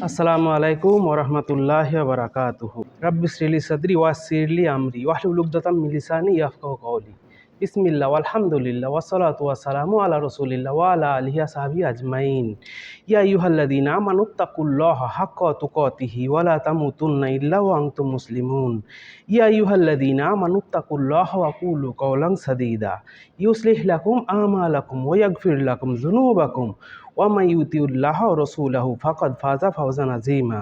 আসসালামু আলাইকুম ওরহমতুল্লাহি ওয়া বারাকাতুহু। রাব্বি ইশরাহলি সাদরি ওয়াসসিরলি আমরি ওয়াহলুল উকদাতাম মিন লিসানি ইয়াফকাহু কওলি। বিসমিল্লাহ ওয়ালহামদুলিল্লাহ ওয়াসসালাতু ওয়াসসালামু আলা রাসূলিল্লাহ ওয়া আলা আলিহি ওয়া সাহবিহি আজমাইন। ইয়া আইয়ুহাল্লাযীনা আমানুত্তাকুল্লাহা হাক্কা তুকাতিহি ওয়া লা তামুতুন্না ইল্লা ওয়া আনতুম মুসলিমুন। ইয়া আইয়ুহাল্লাযীনা আমানুত্তাকুল্লাহা ওয়া কুলু কাওলান সাদীদা ইউসলিহ লাকুম আমালাকুম ওয়া ইয়াগফির লাকুম যুনুবাকুম ওয়া মান ইউতিউল্লাহা ওয়া রাসূলাহু ফাকাদ ফাযা ফাওজান আযীমা।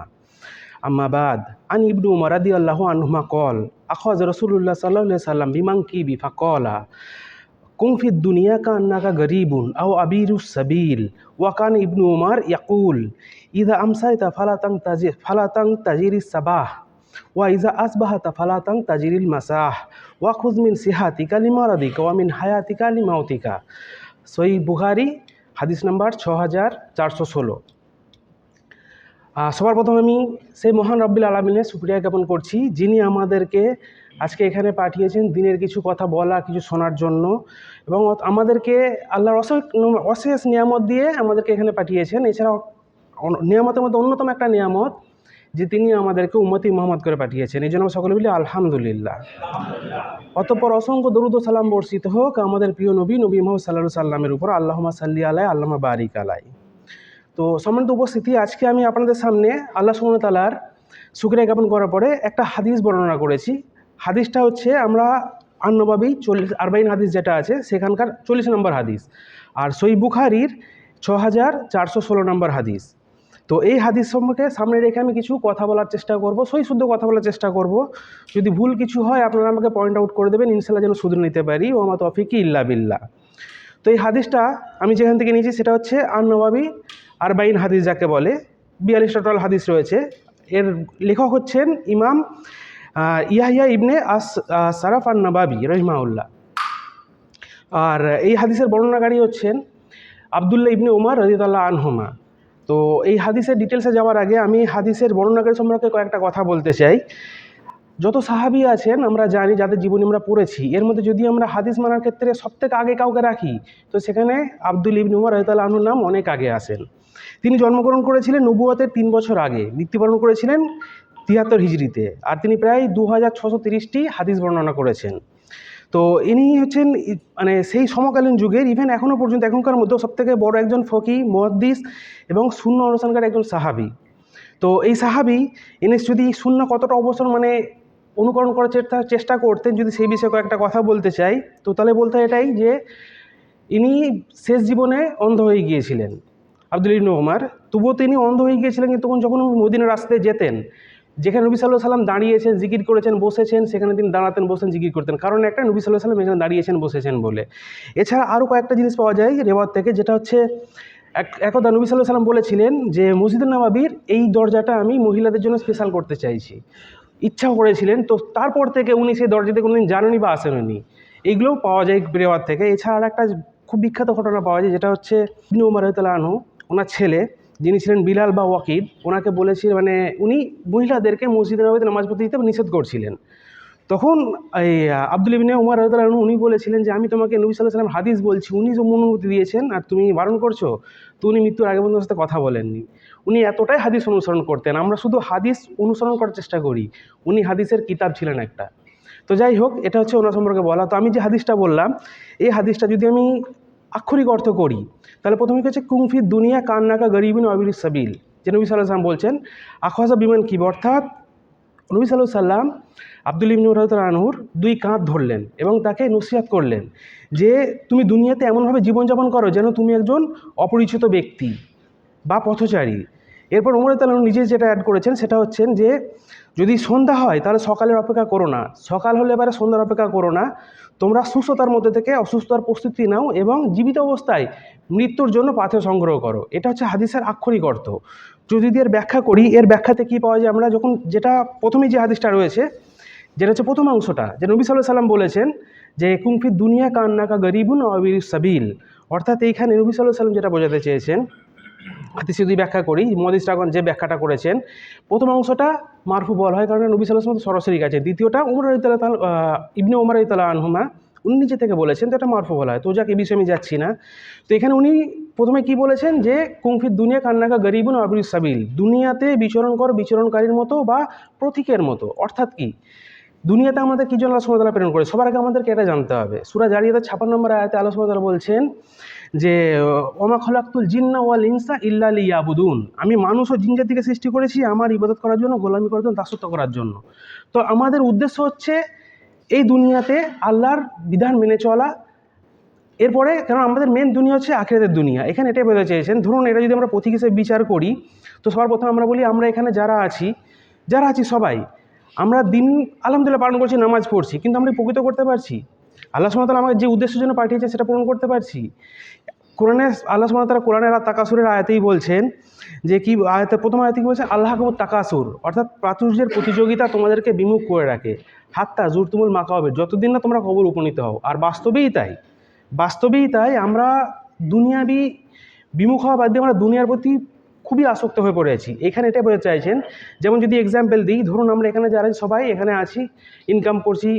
আম্মা বাদ, আন ইবনু উমর রাদিয়াল্লাহু আনহুমা ক্বাল আখায রাসূলুল্লাহ সাল্লাল্লাহু আলাইহি ওয়াসাল্লাম বিমানকিবি ফাকালা কুন ফিদ দুনিয়া কান্নাকা গরীবুন আও আবিরুস সাবিল। ওয়া কানা ইবনু উমর ইয়াকুল ইযা আমসাইতা ফালা তানতাজিরিস সাবাহ ওয়া ইযা আসবাহাতা ফালা তানতাজিরিল মাসাহ ওয়া খুয মিন সিহাতিকা লিমারাদিকা ওয়া মিন হায়াতিকা লিমাউতিকা। সহিহ বুখারী, হাদিস নাম্বার 6416। সবার প্রথমে আমি সেই মহান রব্বুল আলামিনের শুকরিয়া জ্ঞাপন করছি, যিনি আমাদেরকে আজকে এখানে পাঠিয়েছেন দিনের কিছু কথা বলা, কিছু শোনার জন্য, এবং আমাদেরকে আল্লাহর অশেষ নিয়ামত দিয়ে আমাদেরকে এখানে পাঠিয়েছেন। এছাড়াও নিয়ামতের মধ্যে অন্যতম একটা নিয়ামত যে তিনি আমাদেরকে উম্মতি মুহাম্মদ করে পাঠিয়েছেন। এই জন্য সকলে বলি আলহামদুলিল্লাহ। অতঃপর অসংখ্য দরুদ ও সালাম বর্ষিত হোক আমাদের প্রিয় নবী মুহাম্মদ সাল্লাল্লাহু আলাইহি সাল্লামের উপর। আল্লাহুম্মা সাল্লি আলাইহি আল্লাহুম্মা বারিক আলাইহি। তো সম্মানিত উপস্থিতি, আজকে আমি আপনাদের সামনে আল্লাহ সুবহানাহু ওয়া তাআলার শুকরিয়া জ্ঞাপন করার পরে একটা হাদিস বর্ণনা করেছি। হাদিসটা হচ্ছে আমরা আন-নববী 40 হাদিস যেটা আছে সেখানকার 40 নম্বর হাদিস, আর সহিহ বুখারীর 6416 নম্বর হাদিস। তো এই হাদিস সম্পর্কে সামনে রেখে আমি কিছু কথা বলার চেষ্টা করব, সহি শুদ্ধ কথা বলার চেষ্টা করব। যদি ভুল কিছু হয় আপনারা আমাকে পয়েন্ট আউট করে দেবেন, ইনশাআল্লাহ যেন শুধরে নিতে পারি। ওয়া মা তাওফীকি ইল্লা বিল্লাহ। তো এই হাদিসটা আমি যেখান থেকে নিয়েছি সেটা হচ্ছে আন-নববী 40 হাদিস যাকে বলে, 42টা টোটাল হাদিস রয়েছে। এর লেখক হচ্ছেন ইমাম ইয়াহইয়া ইবনে সারাফ আন-নববী রাহিমাহুল্লাহ। আর এই হাদিসের বর্ণনাকারী হচ্ছেন আব্দুল্লাহ ইবনে উমর রাদিয়াল্লাহু আনহুমা। তো এই হাদিসের ডিটেলসে যাওয়ার আগে আমি হাদিসের বর্ণনাকারী সম্পর্কে কয়েকটা কথা বলতে চাই। যত সাহাবী আছেন আমরা জানি, যাদের জীবনী আমরা পড়েছি, এর মধ্যে যদি আমরা হাদিস মানার ক্ষেত্রে সবথেকে আগে কাউকে রাখি তো সেখানে আব্দুল ইবনে উমর রাদিয়াল্লাহু আনহুর নাম অনেক আগে আসেন। তিনি জন্মগ্রহণ করেছিলেন নবুয়তের 3 বছর আগে, মৃত্যুবরণ করেছিলেন 73 হিজরিতে, আর তিনি প্রায় 2630টি হাদিস বর্ণনা করেছেন। তো ইনি হচ্ছেন মানে সেই সমকালীন যুগের, ইভেন এখনও পর্যন্ত এখনকার মধ্যেও সবথেকে বড় একজন ফকি, মুহাদ্দিস এবং সুন্নাহ অনুসরণকারী একজন সাহাবী। তো এই সাহাবী ইনি যদি সুন্নাহ কতটা অবসর অনুকরণ করার চেষ্টা করতেন, যদি সেই বিষয়ে কয়েকটা কথা বলতে চাই তো তাহলে বলতে এটাই যে ইনি শেষ জীবনে অন্ধ হয়ে গিয়েছিলেন আব্দুল ইবনে উমর। তবুও তিনি অন্ধ হয়ে গিয়েছিলেন, কিন্তু যখন মদিনার রাস্তায় যেতেন, যেখানে নবী সাল্লাল্লাহু আলাইহি সাল্লাম দাঁড়িয়েছেন, জিকির করেছেন, বসেছেন, সেখানে তিনি দাঁড়াতেন, বসেন, জিকির করতেন। কারণ একটা, নবী সাল্লাল্লাহু আলাইহি সাল্লাম এখানে দাঁড়িয়েছেন, বসেছেন বলে। এছাড়া আরও কয়েকটা জিনিস পাওয়া যায় রেওয়াত থেকে, যেটা হচ্ছে একদা নবী সাল্লাল্লাহু আলাইহি সাল্লাম বলেছিলেন যে মসজিদুন নববীর এই দরজাটা আমি মহিলাদের জন্য স্পেশাল করতে চাইছি, ইচ্ছাও করেছিলেন। তো তারপর থেকে উনি সেই দরজাতে কোনোদিন জানেননি বা আসেননি, এইগুলোও পাওয়া যায় রেওয়াত থেকে। এছাড়া আর একটা খুব বিখ্যাত ঘটনা পাওয়া যায়, যেটা হচ্ছে ইবনে উমর রাদিয়াল্লাহু আনহু, ওনার ছেলে যিনি ছিলেন বিলাল বা ওয়াকিদ, ওনাকে বলেছিলেন, উনি মহিলাদেরকে মসজিদে নববীতে নামাজ পড়তে দিতে নিষেধ করছিলেন। তখন এই আব্দুল ইবনে উমর রাদিয়াল্লাহু আনহু উনি বলেছিলেন যে আমি তোমাকে নবী সাল্লাল্লাহু আলাইহি ওয়াসাল্লাম হাদিস বলছি, উনি যে অনুমতি দিয়েছেন আর তুমি বারণ করছো। তো উনি মৃত্যুর আগে পর্যন্ত সাথে কথা বলেননি। উনি এতটাই হাদিস অনুসরণ করতেন। আমরা শুধু হাদিস অনুসরণ করার চেষ্টা করি, উনি হাদিসের কিতাব ছিলেন একটা। তো যাই হোক, এটা হচ্ছে ওনার সম্পর্কে বলা। তো আমি যে হাদিসটা বললাম, এই হাদিসটা যদি আমি আক্ষরিক অর্থ করি তাহলে প্রথমে হচ্ছে কুন ফিদ দুনিয়া কান্নাকা গরিবিন ওয়া আবিরিস সাবিল, যে নবী সাল্লাল্লাহু আলাইহি ওয়াসাল্লাম বলছেন আখাযা বিমান কি, অর্থাৎ নবী সাল্লাল্লাহু আলাইহি ওয়াসাল্লাম আব্দুল ইবনে উমর রাদিয়াল্লাহু আনহুর 2 কাঁধ ধরলেন এবং তাকে নসিহত করলেন যে তুমি দুনিয়াতে এমনভাবে জীবনযাপন করো যেন তুমি একজন অপরিচিত ব্যক্তি বা পথচারী। এরপর উমর রাদিয়াল্লাহু আনহু নিজে যেটা অ্যাড করেছেন সেটা হচ্ছেন যে যদি সন্ধ্যা হয় তাহলে সকালের অপেক্ষা করো না, সকাল হলে এবারে সন্ধ্যার অপেক্ষা করো না, তোমরা সুস্থতার মধ্যে থেকে অসুস্থতার প্রস্তুতি নাও এবং জীবিত অবস্থায় মৃত্যুর জন্য পাথেয় সংগ্রহ করো। এটা হচ্ছে হাদিসের আক্ষরিক অর্থ। যদি এর ব্যাখ্যা করি, এর ব্যাখ্যাতে কী পাওয়া যায়, আমরা যখন যেটা প্রথমেই যে হাদিসটা রয়েছে, যেটা হচ্ছে প্রথম অংশটা, যে নবী সাল্লাল্লাহু আলাইহি সাল্লাম বলেছেন যে কুন ফিদ দুনিয়া কান্নাকা গরিবুন ওয়া আবিরিস সাবিল, অর্থাৎ এইখানে নবী সাল্লাল্লাহু আলাইহি সাল্লাম যেটা বোঝাতে চেয়েছেন, হাদিস যদি ব্যাখ্যা করি, মুহাদ্দিস রাগণ যে ব্যাখ্যাটা করেছেন, প্রথম অংশটা মারফু বলা হয় কারণ নবী সাল্লাল্লাহু আলাইহি ওয়াসাল্লাম সরাসরি গেছে। দ্বিতীয়টা ইবনে উমর রাদিয়াল্লাহু আনহুমা উনি নিজে থেকে বলেছেন, তো এটা মারফু বলা হয়। তো যাক, এই বিষয়ে আমি যাচ্ছি না। তো এখানে উনি প্রথমে কি বলেছেন যে কুংফির দুনিয়া কান্নাকা গরিবুন আবির সাবিল, দুনিয়াতে বিচরণ কর বিচরণকারীর মতো বা প্রতীকের মতো। অর্থাৎ কি, দুনিয়াতে আমাদের কি জন্য আল্লাহ সুবহানাহু ওয়া তাআলা প্রেরণ করে, সবার আগে আমাদেরকে এটা জানতে হবে। সূরা জারিয়াতের 56 নম্বর আয়াতে আল্লাহ সুবহানাহু ওয়া তাআলা বলছেন যে ওমা খলাকতুল জিন্না ওয়াল ইনসা ইল্লা লিয়াবুদুন, আমি মানুষ ও জিন জাতিকে সৃষ্টি করেছি আমার ইবাদত করার জন্য, গোলামি করার জন্য, দাসত্ব করার জন্য। তো আমাদের উদ্দেশ্য হচ্ছে এই দুনিয়াতে আল্লাহর বিধান মেনে চলা। এরপরে কেন আমাদের মেন দুনিয়া হচ্ছে আখিরাতের দুনিয়া, এখানে এটাই বোঝাতে চেয়েছেন। ধরুন এটা যদি আমরা প্রতীক হিসেবে বিচার করি, তো সবার প্রথমে আমরা বলি আমরা এখানে যারা আছি সবাই আমরা দিন আলহামদুলিল্লাহ পালন করছি, নামাজ পড়ছি, কিন্তু আমরা প্রকৃত করতে পারছি? আল্লাহ সুবহানাহু ওয়া তাআলা আমাকে যে উদ্দেশ্যের জন্য পাঠিয়েছে সেটা পূরণ করতে পারছি? কোরআনে আল্লাহ সুবহানাহু ওয়া তাআলা কোরআনের তাকাসুরের আয়াতেই বলছেন যে কি, আয়াতে প্রথম আয়াতে কি বলছেন, আল্লাহ কুমুত তাকাসুর, অর্থাৎ প্রাচুর্যের প্রতিযোগিতা তোমাদেরকে বিমুখ করে রাখে, হাত্তা জুরতুমুল মাকাবির, যতদিন না তোমরা কবর উপনীত হও। আর বাস্তবেই তাই আমরা দুনিয়াবি বিমুখ হওয়া বাদ দিয়ে আমরা দুনিয়ার প্রতি খুবই আসক্ত হয়ে পড়েছি। এখানে এটাই বোঝাতে চাইছেন। যেমন যদি এক্সাম্পল দিই, ধরুন আমরা এখানে যারা সবাই এখানে আছি, ইনকাম করছি,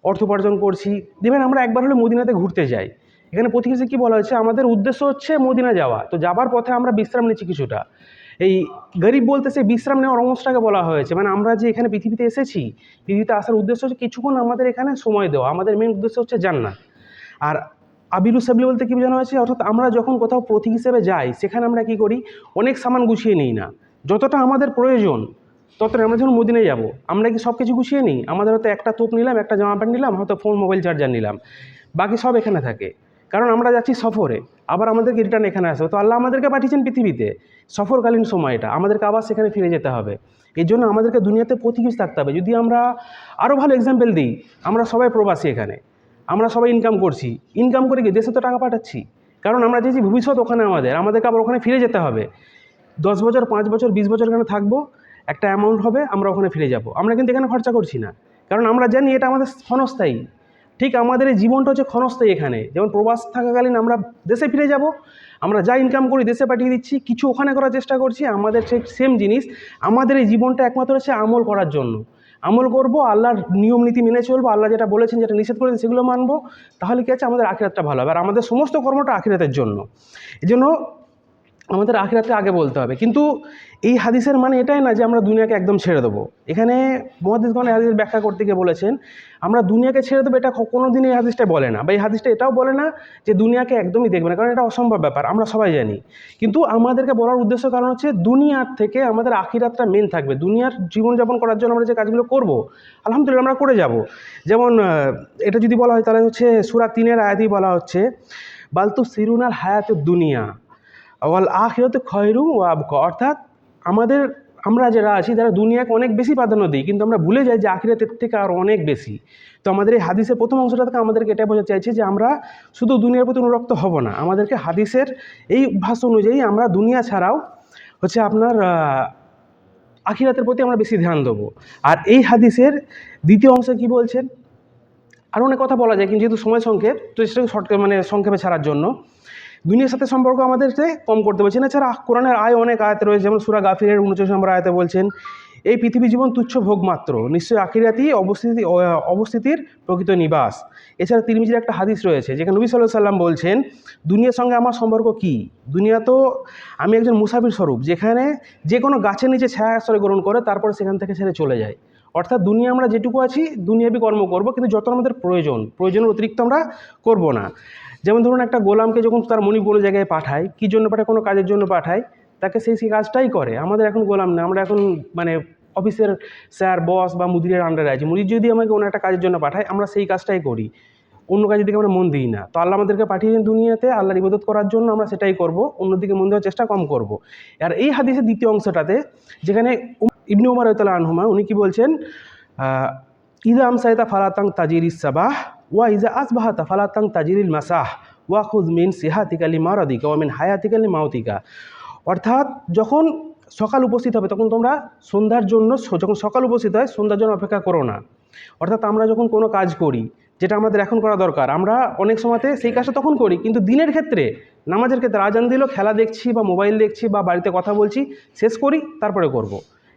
অর্থ উপার্জন করছি, দেখবেন আমরা একবার হলে মদিনাতে ঘুরতে যাই। এখানে প্রতিবেশী কী বলা হয়েছে, আমাদের উদ্দেশ্য হচ্ছে মদিনা যাওয়া। তো যাবার পথে আমরা বিশ্রাম নিচ্ছি কিছুটা। এই গরিব বলতে সে বিশ্রাম নেওয়ার অংশটাকে বলা হয়েছে। মানে আমরা যে এখানে পৃথিবীতে এসেছি, পৃথিবীতে আসার উদ্দেশ্য হচ্ছে কিছুক্ষণ আমাদের এখানে সময় দেওয়া, আমাদের মেন উদ্দেশ্য হচ্ছে জান্নাত। আর আবিরু সাবিল বলতে কী বোঝানো হয়েছে, অর্থাৎ আমরা যখন কোথাও প্রতীক হিসেবে যাই, সেখানে আমরা কী করি, অনেক সামান গুছিয়ে নিই না, যতটা আমাদের প্রয়োজন ততটা। আমরা যখন মদিনায় যাব, আমরা কি সব কিছু গুছিয়ে নিই? আমাদের হয়তো একটা তোপ নিলাম, একটা জামা প্যান্ট নিলাম, হয়তো ফোন, মোবাইল চার্জার নিলাম, বাকি সব এখানে থাকে। কারণ আমরা যাচ্ছি সফরে, আবার আমাদেরকে রিটার্ন এখানে আসবে। তো আল্লাহ আমাদেরকে পাঠিয়েছেন পৃথিবীতে সফরকালীন সময়টা, আমাদেরকে আবার সেখানে ফিরে যেতে হবে। এই জন্য আমাদেরকে দুনিয়াতে প্রতিবেশী থাকতে হবে। যদি আমরা আরও ভালো এক্সাম্পল দিই, আমরা সবাই প্রবাসী, এখানে আমরা সবাই ইনকাম করছি, ইনকাম করে গিয়ে দেশে তো টাকা পাঠাচ্ছি। কারণ আমরা যে ভবিষ্যৎ ওখানে আমাদেরকে আবার ওখানে ফিরে যেতে হবে। 10 বছর, 5 বছর, 20 বছর এখানে থাকবো, একটা অ্যামাউন্ট হবে, আমরা ওখানে ফিরে যাব। আমরা কিন্তু এখানে খরচা করছি না, কারণ আমরা জানি এটা আমাদের ক্ষণস্থায়ী। ঠিক আমাদের এই জীবনটা হচ্ছে ক্ষণস্থায়ী। এখানে যেমন প্রবাস থাকাকালীন আমরা দেশে ফিরে যাব, আমরা যা ইনকাম করি দেশে পাঠিয়ে দিচ্ছি, কিছু ওখানে করার চেষ্টা করছি। আমাদের সেই সেম জিনিস, আমাদের এই জীবনটা একমাত্র হচ্ছে আমল করার জন্য। আমল করব, আল্লাহর নিয়ম নীতি মেনে চলবো, আল্লাহ যেটা বলেছেন, যেটা নিষেধ করেছেন সেগুলো মানবো। তাহলে কি আছে, আমাদের আখিরাতটা ভালো হবে। আর আমাদের সমস্ত কর্মটা আখিরাতের জন্য। এই জন্য আমাদের আখিরাতকে আগে বলতে হবে। কিন্তু এই হাদিসের মানে এটাই না যে আমরা দুনিয়াকে একদম ছেড়ে দেবো। এখানে মুহাদ্দিসগণ এই হাদিস ব্যাখ্যা করতে গিয়ে বলেছেন আমরা দুনিয়াকে ছেড়ে দেবো, এটা কোনো দিন এই হাদিসটা বলে না, বা এই হাদিসটা এটাও বলে না যে দুনিয়াকে একদমই দেখবে না, কারণ এটা অসম্ভব ব্যাপার, আমরা সবাই জানি। কিন্তু আমাদেরকে বলার উদ্দেশ্য কারণ হচ্ছে দুনিয়ার থেকে আমাদের আখিরাতটা মেন থাকবে। দুনিয়ার জীবনযাপন করার জন্য আমরা যে কাজগুলো করব, আলহামদুলিল্লাহ আমরা করে যাব। যেমন এটা যদি বলা হয় তাহলে হচ্ছে সূরা 3-এর আয়াতেই বলা হচ্ছে, বালতু সিরুনাল হায়াতুদ দুনিয়া ওয়াল আখিরাতু খায়রুন ওয়া আবকা। অর্থাৎ আমরা যারা আছি, যারা দুনিয়াকে অনেক বেশি প্রাধান্য দিই, কিন্তু আমরা ভুলে যাই যে আখিরাতের থেকে আরও অনেক বেশি। তো আমাদের এই হাদিসের প্রথম অংশটা থেকে আমাদেরকে এটা বোঝাতে চাইছে যে আমরা শুধু দুনিয়ার প্রতি অনুরক্ত হব না, আমাদেরকে হাদিসের এই ভাষ্য অনুযায়ী আমরা দুনিয়া ছাড়াও হচ্ছে আপনার আখিরাতের প্রতি আমরা বেশি ধ্যান দেবো। আর এই হাদিসের দ্বিতীয় অংশে কি বলছেন, আরও অনেক কথা বলা যায়, কিন্তু যেহেতু সময় সংক্ষেপ, তো সেটাকে সংক্ষেপে ছাড়ার জন্য দুনিয়ার সাথে সম্পর্ক আমাদেরকে কম করতে বলছেন। এছাড়া কোরআনের অনেক আয়াতে রয়েছে, যেমন সূরা গাফিরের 39 নম্বর আয়াতে বলছেন, এই পৃথিবী জীবন তুচ্ছ ভোগ মাত্র, নিশ্চয়ই আখিরাতই অবস্থিতির প্রকৃত নিবাস। এছাড়া তিরমিজির একটা হাদিস রয়েছে যেখানে নবী সাল্লাল্লাহু আলাইহি ওয়াসাল্লাম বলছেন, দুনিয়ার সঙ্গে আমার সম্পর্ক কি? দুনিয়া তো আমি একজন মুসাফির স্বরূপ, যেখানে যে কোনো গাছের নিচে ছায়া আশ্রয় গ্রহণ করে তারপর সেখান থেকে ছেড়ে চলে যায়। অর্থাৎ দুনিয়া আমরা যেটুকু আছি দুনিয়াবি কর্ম করব, কিন্তু যত আমাদের প্রয়োজনের অতিরিক্ত আমরা করব না। যেমন ধরুন একটা গোলামকে যখন তার মনিব কোনো জায়গায় পাঠায়, কী জন্য পাঠায়, কোনো কাজের জন্য পাঠায়, তাকে সেই কাজটাই করে। আমাদের এখন গোলাম না, আমরা এখন মানে অফিসের স্যার, বস বা মুদিরের আন্ডারে আছি। মুদির যদি আমাকে কোনো একটা কাজের জন্য পাঠায়, আমরা সেই কাজটাই করি, অন্য কাজের দিকে আমরা মন দিই না। তো আল্লাহ আমাদেরকে পাঠিয়েছেন দুনিয়াতে আল্লাহর ইবাদত করার জন্য, আমরা সেটাই করব, অন্যদিকে মন দেওয়ার চেষ্টা কম করব। আর এই হাদিসের দ্বিতীয় অংশটাতে যেখানে ইবনে উমর রাদিয়াল্লাহু আনহুমা উনি কি বলছেন, ইযা আমসাইতা ফালাতাং তাজিরিস সাবাহ ওয়া ইযা আসবাহাতা ফালাতাং তাজিরিল মাসাহ ওয়া খুয মিন সিহাতিকা লিমারাদিকা ওয়া মিন হায়াতিকা লিমাউতিকা। অর্থাৎ যখন সকাল উপস্থিত হবে তখন তোমরা সন্ধ্যার জন্য, যখন সকাল উপস্থিত হয় সন্ধ্যার জন্য অপেক্ষা করো না। অর্থাৎ আমরা যখন কোনো কাজ করি যেটা আমাদের এখন করা দরকার, আমরা অনেক সময়তে সেই কাজটা তখন করি, কিন্তু দিনের ক্ষেত্রে, নামাজের ক্ষেত্রে আজান দিল, খেলা দেখছি বা মোবাইল দেখছি বা বাড়িতে কথা বলছি, শেষ করি তারপরে করব।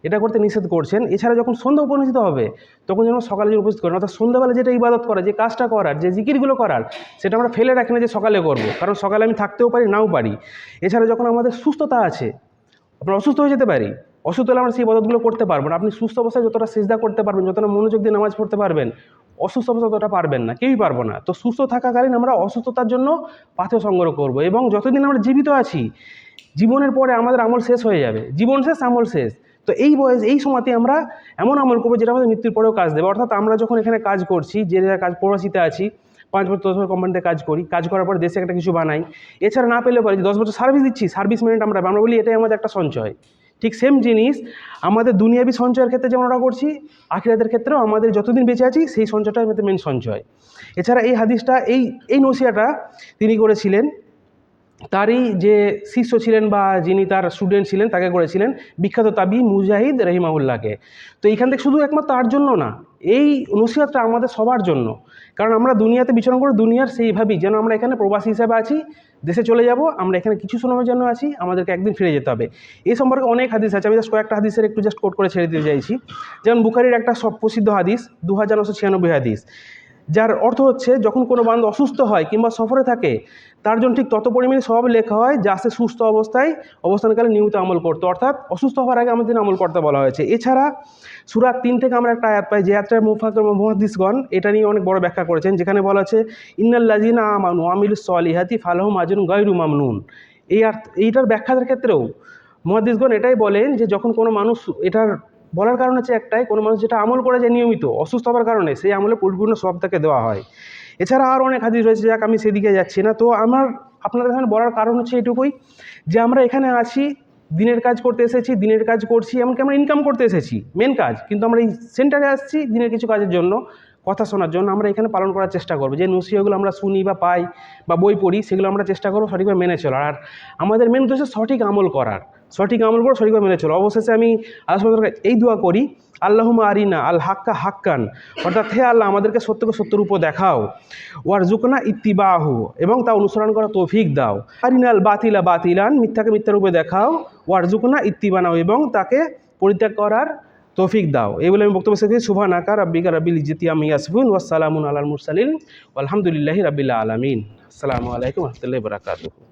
এটা করতে নিষেধ করছেন। এছাড়া যখন সন্ধ্যা উপস্থিত হবে তখন যেন সকালে যেন উপস্থিত করেন, অর্থাৎ সন্ধ্যাবেলা যেটা ইবাদত করা, যে কাজটা করার, যে জিকিরগুলো করার, সেটা আমরা ফেলে রাখি না যে সকালে করব, কারণ সকালে আমি থাকতেও পারি নাও পারি। এছাড়া যখন আমাদের সুস্থতা আছে, আমরা অসুস্থ হয়ে যেতে পারি, অসুস্থ হলে আমরা সেই ইবাদতগুলো করতে পারবো না। আপনি সুস্থ অবস্থায় যতটা সিজদা করতে পারবেন, যতটা মনোযোগ দিয়ে নামাজ পড়তে পারবেন, অসুস্থ অবস্থায় ততটা পারবেন না, কেউই পারবো না। তো সুস্থ থাকাকালীন আমরা অসুস্থতার জন্য পাথেয় সংগ্রহ করব, এবং যতদিন আমরা জীবিত আছি, জীবনের পরে আমাদের আমল শেষ হয়ে যাবে, জীবন শেষ আমল শেষ। তো এই বয়স, এই সময়তে আমরা এমন আমল করবো যেটা আমাদের মৃত্যুর পরেও কাজ দেবে। অর্থাৎ আমরা যখন এখানে কাজ করছি, যে কাজ প্রবাসীতে আছি, 5 বছর 10 বছর কোম্পানিতে কাজ করি, কাজ করার পর দেশে একটা কিছু বানাই, এছাড়া না পেলে পারি 10 বছর সার্ভিস দিচ্ছি, সার্ভিস মেরিট আমরা বলি এটাই আমাদের একটা সঞ্চয়। ঠিক সেম জিনিস আমাদের দুনিয়াবি সঞ্চয়ের ক্ষেত্রে যেমন আমরা করছি, আখিরাতের ক্ষেত্রেও আমাদের যতদিন বেঁচে আছি সেই সঞ্চয়টা আমাদের মেন সঞ্চয়। এছাড়া এই হাদিসটা, এই নসিহাটা তিনি করেছিলেন তারই যে শিষ্য ছিলেন বা যিনি তার স্টুডেন্ট ছিলেন তাকে করেছিলেন, বিখ্যাত তাবি মুজাহিদ রহিমাহুল্লাহকে। তো এইখান থেকে শুধু একমাত্র তার জন্য না, এই নসিহতটা আমাদের সবার জন্য। কারণ আমরা দুনিয়াতে বিচরণ করে দুনিয়ার সেইভাবেই যেন আমরা এখানে প্রবাসী হিসাবে আছি, দেশে চলে যাব, আমরা এখানে কিছু সময়ের জন্য আছি, আমাদেরকে একদিন ফিরে যেতে হবে। এই সম্পর্কে অনেক হাদিস আছে, আমি জাস্ট কয়েকটা হাদিসের একটু জাস্ট কোট করে ছেড়ে দিতে চাইছি। যেমন বুখারীর একটা সব প্রসিদ্ধ হাদিস 2996 হাদিস, যার অর্থ হচ্ছে যখন কোনো বান্দা অসুস্থ হয় কিংবা সফরে থাকে, তার জন্য ঠিক তত পরিমাণে সওয়াব লেখা হয় যা সে সুস্থ অবস্থায় অবস্থানকালে নিয়মিত আমল করতো। অর্থাৎ অসুস্থ হওয়ার আগে আমাদের আমল করতে বলা হয়েছে। এছাড়া সূরা 3 থেকে আমরা একটা আয়াত পাই, যে আয়াতটার মুহাদ্দিসগণ এটা নিয়ে অনেক বড় ব্যাখ্যা করেছেন, যেখানে বলা আছে ইন্নাল্লাযিনা আমানু ওয়া আমিলুস সলিহাতি ফালাহুম আজরুন গায়রু মামনুন। এইটার ব্যাখ্যার ক্ষেত্রেও মুহাদ্দিসগণ এটাই বলেন যে যখন কোনো মানুষ, এটার বলার কারণ হচ্ছে একটাই, কোনো মানুষ যেটা আমল করে যায় নিয়মিত অসুস্থ হওয়ার কারণে, সেই আমলে পরিপূর্ণ সওয়াব তাকে দেওয়া হয়। এছাড়া আর অনেক হাদিস রয়েছে, যাক আমি সেদিকে যাচ্ছি না। তো আপনাদের এখানে বলার কারণ হচ্ছে এটুকুই, যে আমরা এখানে আছি, দিনের কাজ করতে এসেছি, দিনের কাজ করছি, এমনকি আমরা ইনকাম করতে এসেছি, মেন কাজ, কিন্তু আমরা এই সেন্টারে আসছি দিনের কিছু কাজের জন্য, কথা শোনার জন্য। আমরা এখানে পালন করার চেষ্টা করবো, যে নসিহতগুলো আমরা শুনি বা পাই বা বই পড়ি, সেগুলো আমরা চেষ্টা করবো সঠিকভাবে মেনে চলার। আর আমাদের মেন উদ্দেশ্য সঠিক আমল করার, সঠিক আমল করে সঠিকভাবে মেনে চলো। অবশেষে আমি আল্লাহ এই দোয়া করি, আল্লাহুম্মা আরিনা আল হাক্কা হাক্কান, অর্থাৎ হে আল্লাহ আমাদেরকে সত্যকে সত্যের উপর দেখাও, ওয়ারজুকনা ইত্তিবাহু, এবং তা অনুসরণ করা তৌফিক দাও। আরিনাল বাতিলা বাতিলান, মিথ্যাকে মিথ্যার রূপে দেখাও, ওয়ারজুকনা ইত্তিবানাও, এবং তাকে পরিত্যাগ করার তৌফিক দাও। এই বলে আমি বক্তব্য শেষ করছি। সুবহানাকা রাব্বিকা রাব্বিল ইজ্জাতি আম্মা ইয়াসিফুন ওয়া সালামুন আলাল মুরসালিন ওয়া আলহামদুলিল্লাহি রাব্বিল আলামিন। আসসালামু আলাইকুম ওয়া রাহমাতুল্লাহি ওয়া বারাকাতুহু।